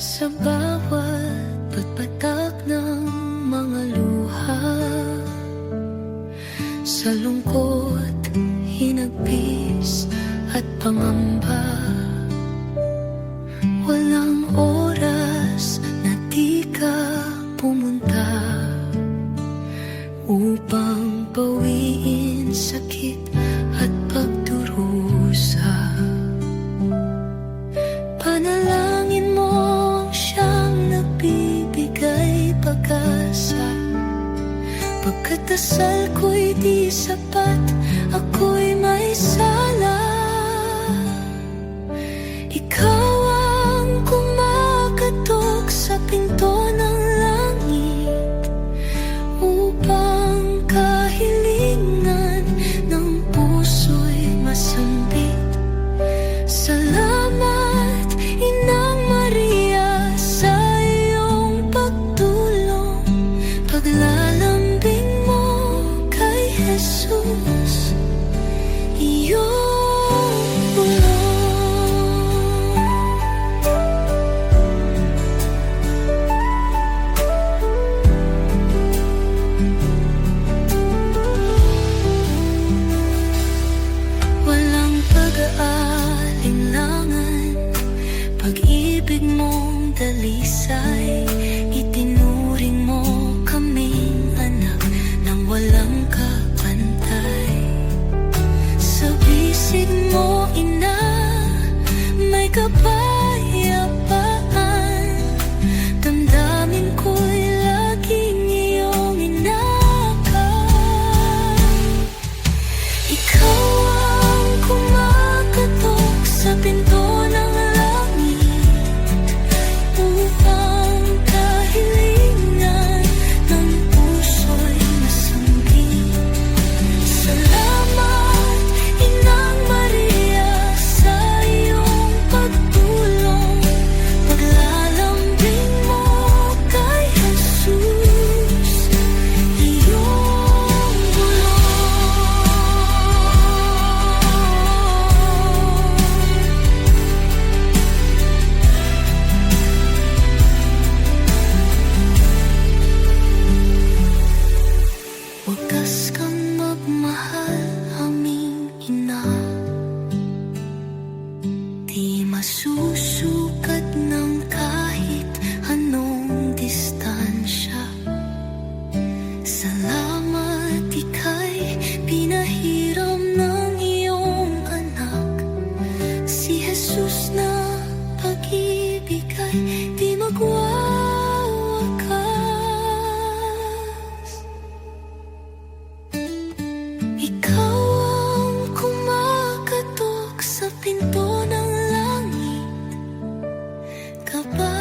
Sa bawat pagpatak ng mga luha, sa lungkot, hinagpis at pangamba, walang oras na di ka pumunta upang bawiin sakit at pagdurusa. Panalangin mo ang siyang nagbibigay pag-asa. Pagkadasal ko'y di sapat, ako'y may sala. Ikaw ang kumakatok sa pinto ng langit upang kahilingan ng puso'y masambit. Salamat, Inang Maria, sa iyong pagtulong, paglalambing mo kay Jesus, iyong bulong. Walang pag-aalinlangan, pag-ibig mong dalisay, itinuring mo kaming anak nang walang kapantay. Sa bisig mo, Ina, may kapayapaan. Damdamin ko'y laging iyong inakay. Ikaw ang kumakatok sa pinto ng langit upang kahilingan ng puso'y masambit. Salamat, Inang Maria, sa iyong pagtulong, paglalambing mo kay Jesus, iyong bulong. Wagas kang magmahal, aming Ina, di masusukat ng kahit anong distansya. Salamat, ika'y pinahiram ng iyong anak, si Jesus na pag-ibig ay di magwawakas. Ikaw ang kumakatok sa pinto ng langit kapag